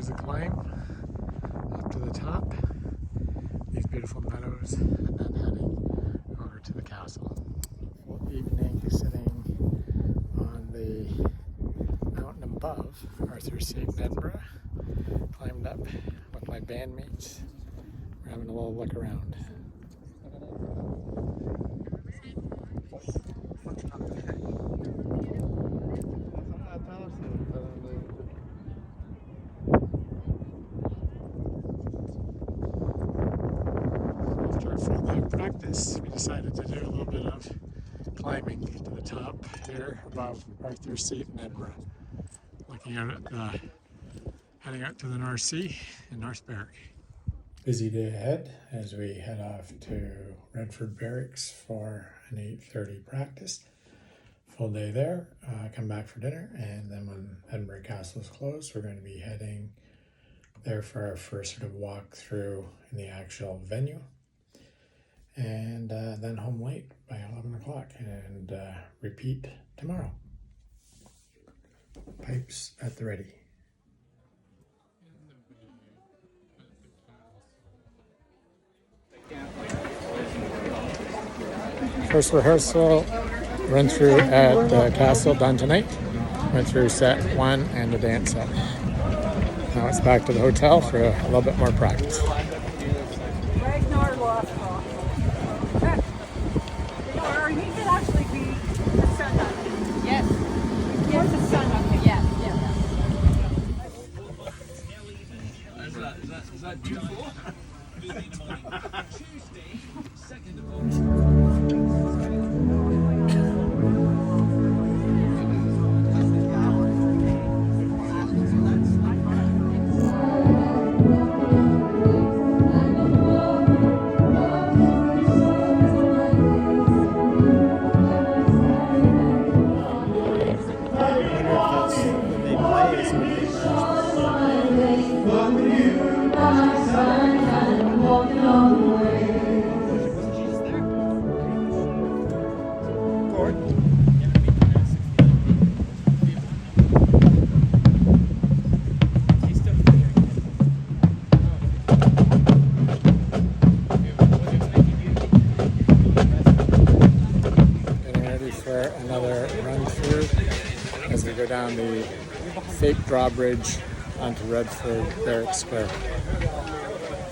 is the climb up to the top, these beautiful meadows, and then heading over to the castle. Full evening sitting on the mountain above Arthur's Seat in Edinburgh. Climbed up with my bandmates. We're having a little look around. After a full day of practice, we decided to do a little bit of climbing to the top here above Arthur's Seat in Edinburgh. Looking out at the, heading out to the North Sea in North Berwick. Busy day ahead as we head off to Redford Barracks for an 8:30 practice. Full day there, come back for dinner, and then when Edinburgh Castle is closed, we're going to be heading there for our first sort of walk through in the actual venue. And then home late by 11 o'clock and repeat tomorrow. Pipes at the ready. First rehearsal, run through at the castle done tonight. Went through set 1 and a dance set. Now it's back to the hotel for a little bit more practice. Or he could actually be the son of him. Yes. Yes, the son of him. Yes, yes. Is that 2-4? Tuesday, 2nd of August. Another run through as we go down the fake drawbridge onto Redford Barracks Square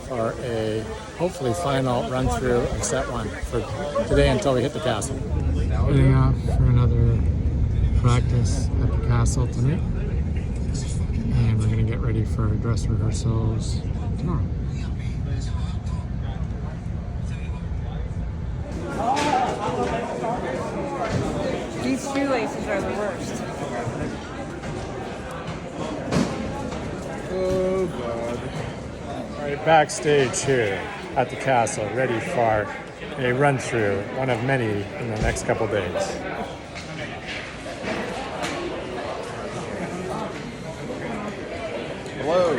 for a hopefully final run through of set 1 for today until we hit the castle. Heading off for another practice at the castle tonight, and we're going to get ready for dress rehearsals tomorrow. These shoelaces are the worst. Oh God. Alright, backstage here at the castle, ready for a run through, one of many in the next couple days. Hello.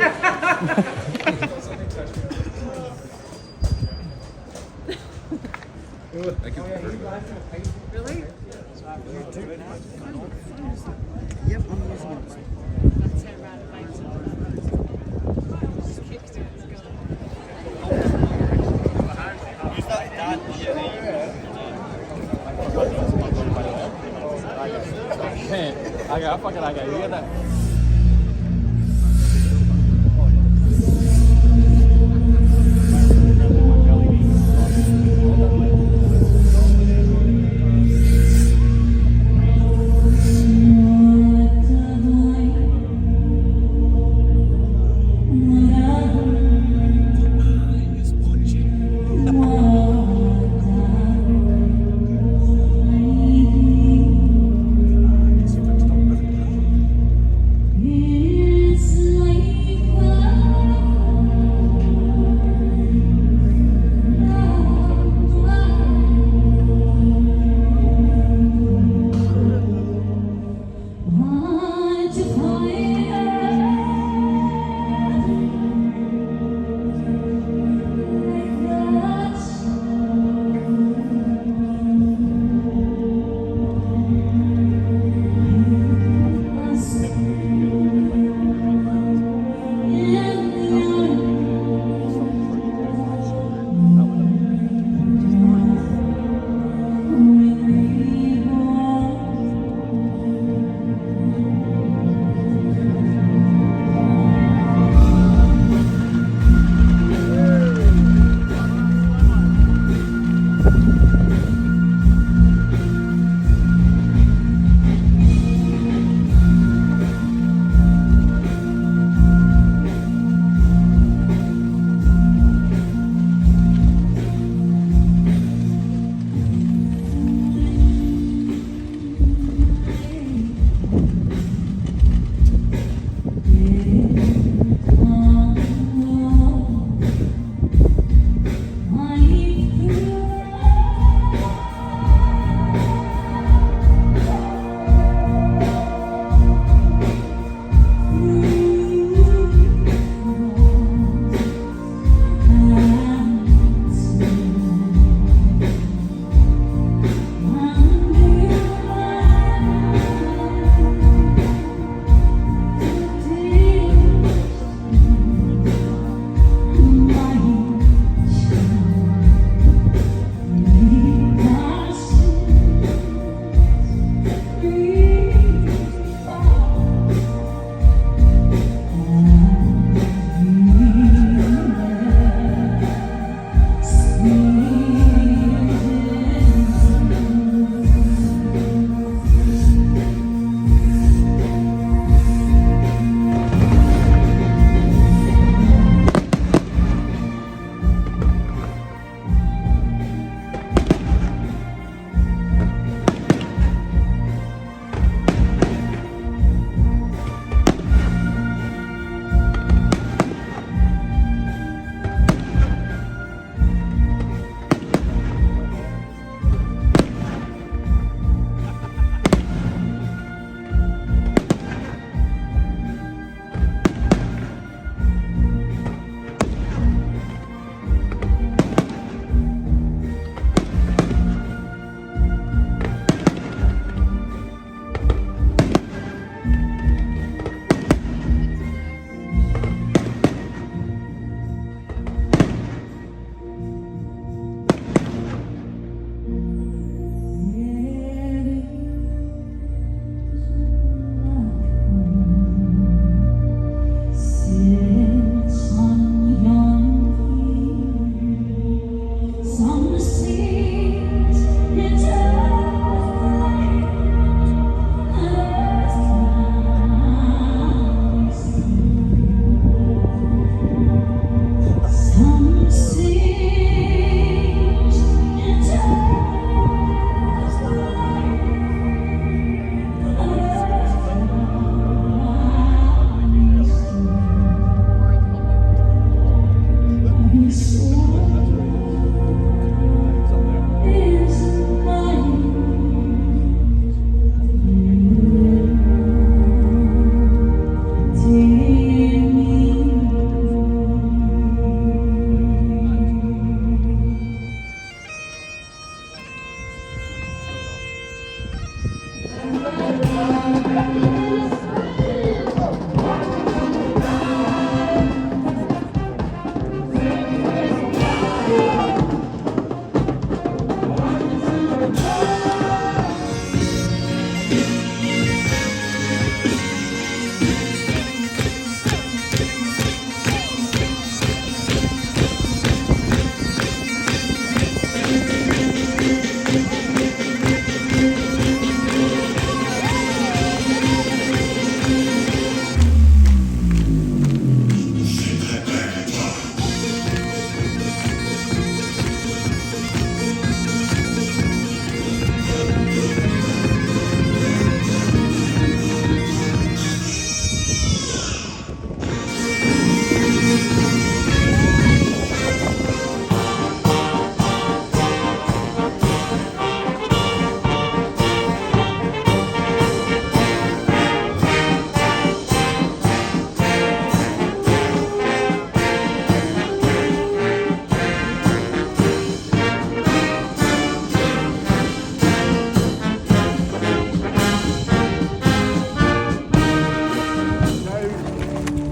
Really? Yep, I'm using it. Let's turn around and find some. Just kicked it. Let's go. Man, I got you get that.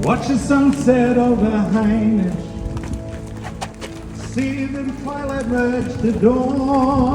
Watch the sunset over Highness, see the twilight merge to dawn.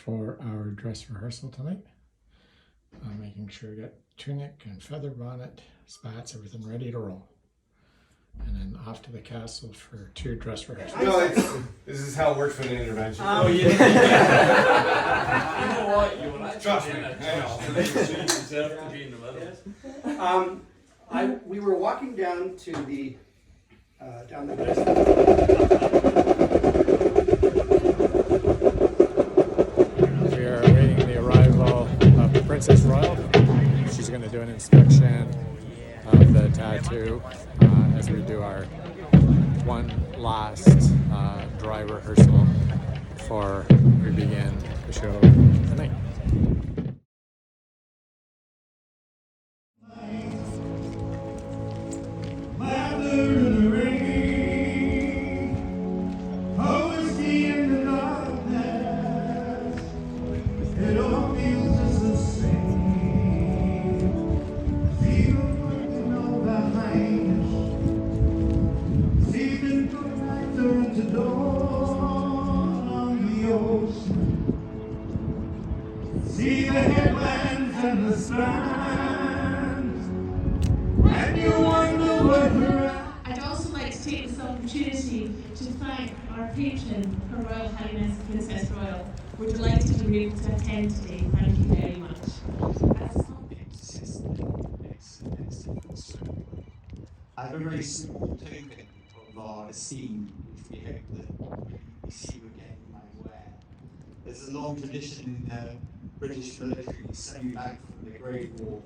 For our dress rehearsal tonight. Making sure we got tunic and feather bonnet, spats, everything ready to roll. And then off to the castle for 2 dress rehearsals. No, this is how it works with an intervention. Oh, yeah. You know what? You want to Trust me. We were walking down to the We are awaiting the arrival of Princess Royal. She's going to do an inspection of the tattoo as we do our one last dry rehearsal before we begin the show tonight. It all feels just the same. see the headlands and the sands, and you wonder what you're at. I'd also like to take this opportunity to thank our patron, Her Royal Highness Princess Royal. We're delighted you were able to attend today. Thank you very much. I have a very small token of our esteem, which we hope that we see you again in my wear. There's a long tradition in the British military stemming back from the Great War,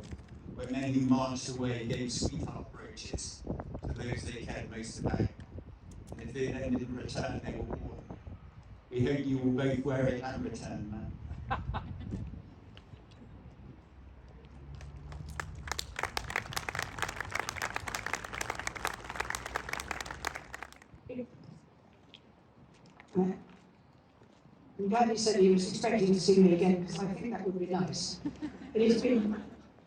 where men who marched away gave sweetheart brooches to those they cared most about. And if they then didn't return, they were worn. We hope you will both wear it and return, man. I'm glad he said he was expecting to see me again, because I think that would be nice. It has been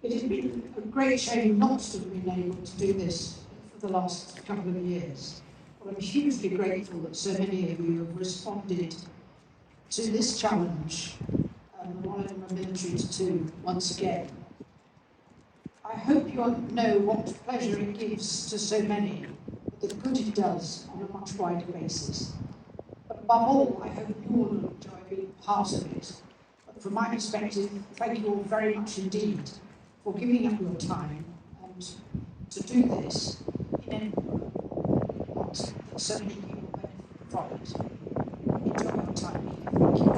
a great shame not to have been able to do this for the last couple of years. But I'm hugely grateful that so many of you have responded to this challenge, the Royal Edinburgh Military Tattoo, once again. I hope you know what pleasure it gives to so many, but the good it does on a much wider basis. But above all, I hope you all enjoy being part of it. But from my perspective, thank you all very much indeed for giving up your time and to do this in Edinburgh, not that so many people benefit from it. Enjoy your time here. Thank you.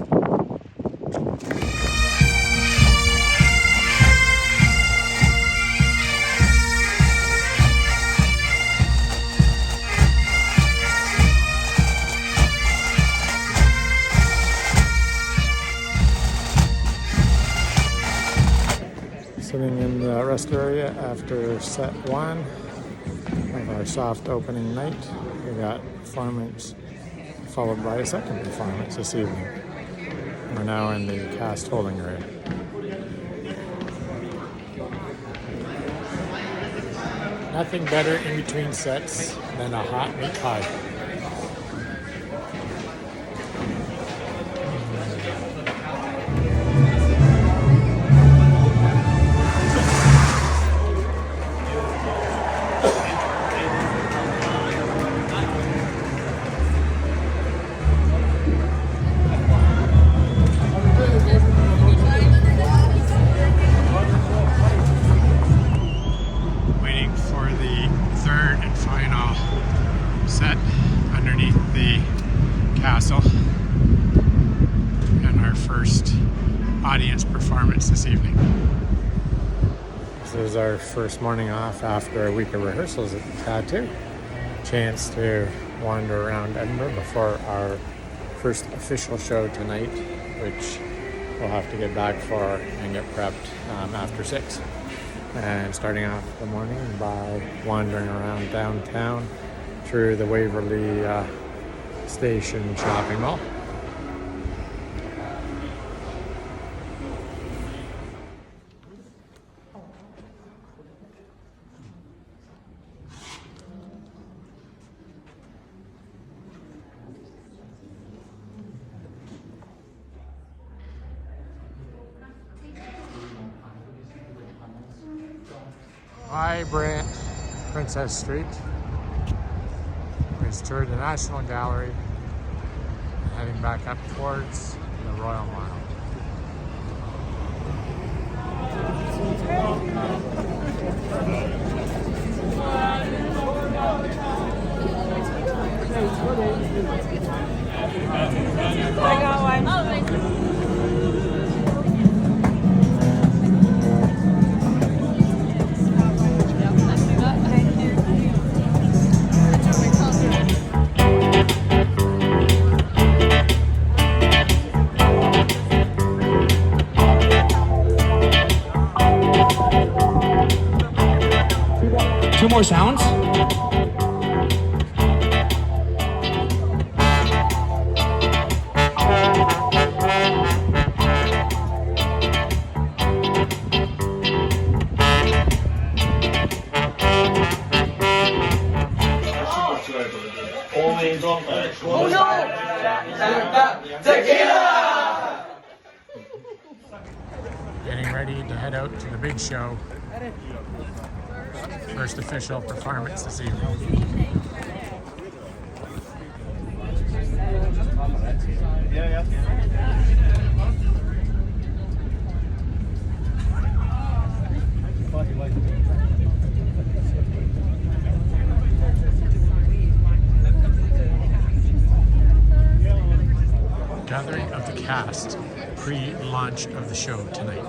Sitting in the rest area after set one of our soft opening night. We got performance followed by a second performance this evening. We're now in the cast holding area. Nothing better in between sets than a hot meat pie. Audience performance this evening. This is our first morning off after a week of rehearsals at the Tattoo. Chance to wander around Edinburgh before our first official show tonight, which we'll have to get back for and get prepped after 6. And starting off the morning by wandering around downtown through the Waverley Station shopping mall. Vibrant Princess Street. We've toured the National Gallery and heading back up towards the Royal Mile. I got one. Oh, thank you. Two more sounds. Oh no! Tequila! Getting ready to head out to the big show. First official performance this evening. Gathering of the cast, pre-launch of the show tonight.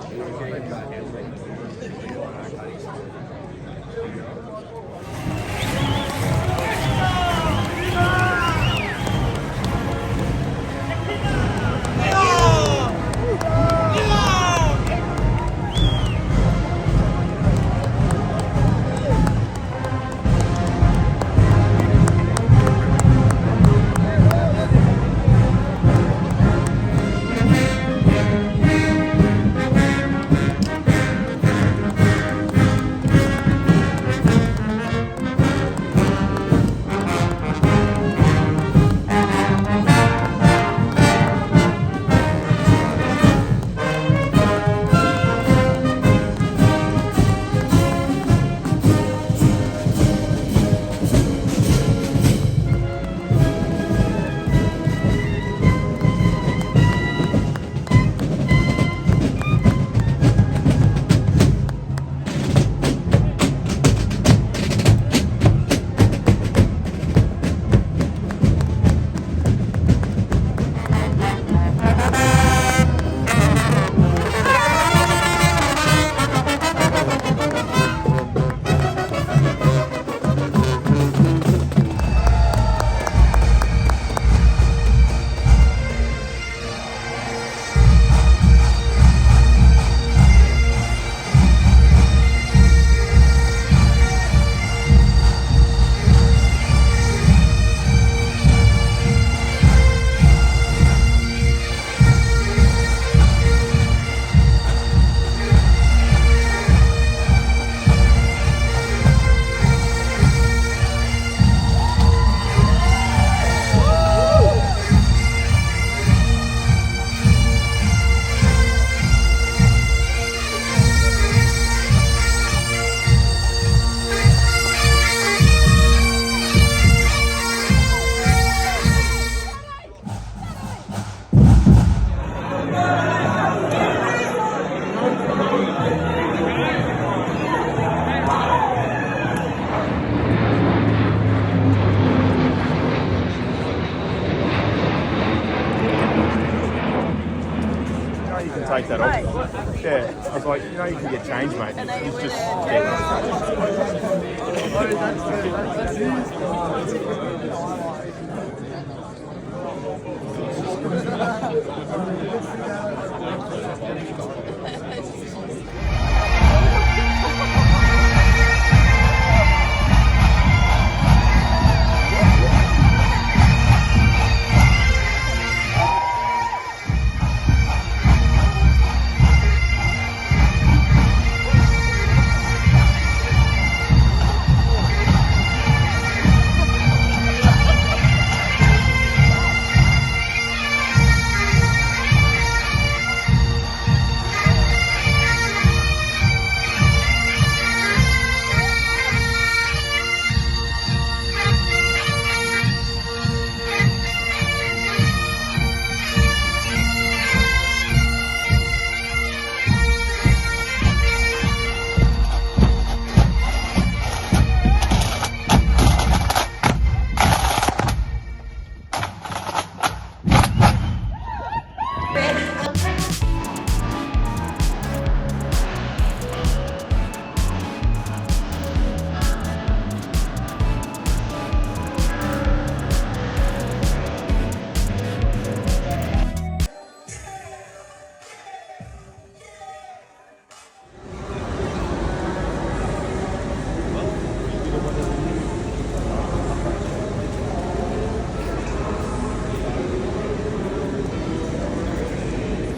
Take that off. Yeah, I was like, you know, you can get change, mate. He's just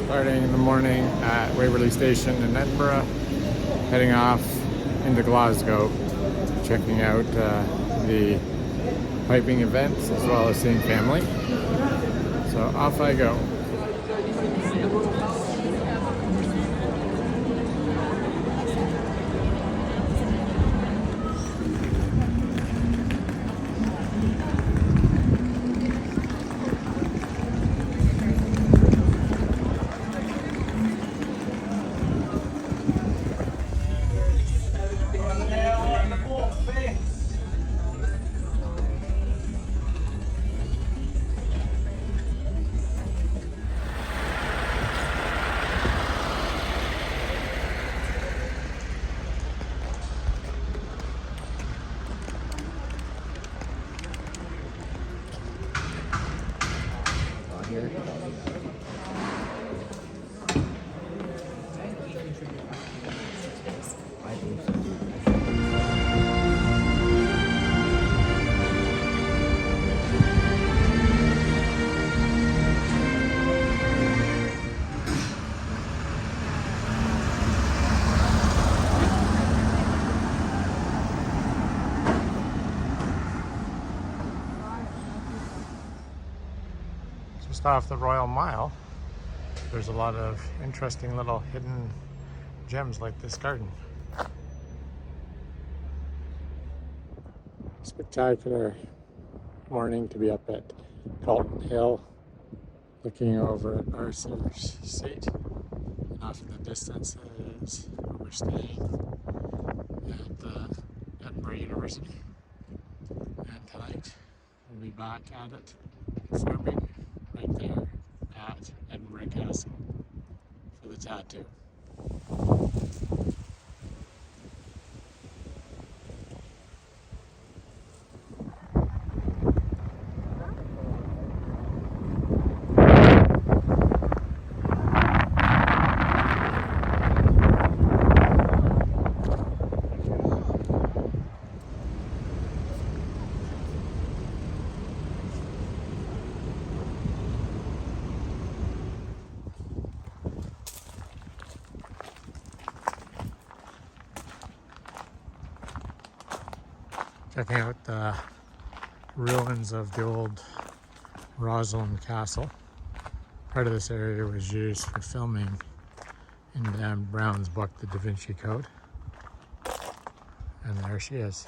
Starting in the morning at Waverley Station in Edinburgh, heading off into Glasgow, checking out the piping events as well as seeing family. So off I go. off the Royal Mile, there's a lot of interesting little hidden gems like this garden. Spectacular morning to be up at Calton Hill, looking over at Arthur's Seat. And off in the distance is where we're staying at Edinburgh University. And tonight we'll be back at it, performing right there at Edinburgh Castle for the tattoo. Checking out the ruins of the old Rosslyn Castle. Part of this area was used for filming in Dan Brown's book, The Da Vinci Code. And there she is.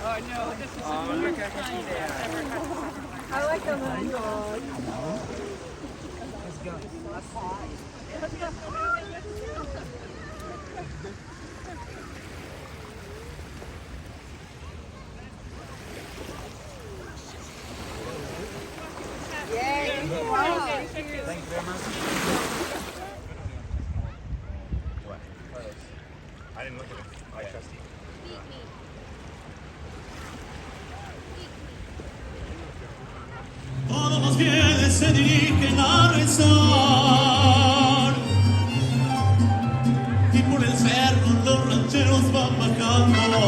Oh no, this is the first time I've ever had. I like the little dog. Let's go. Yay! Wow. Thank you very much. What? I didn't look at it. I trust you. Todo más bien se dirigen a rezar y por el cerro los rancheros van bajando.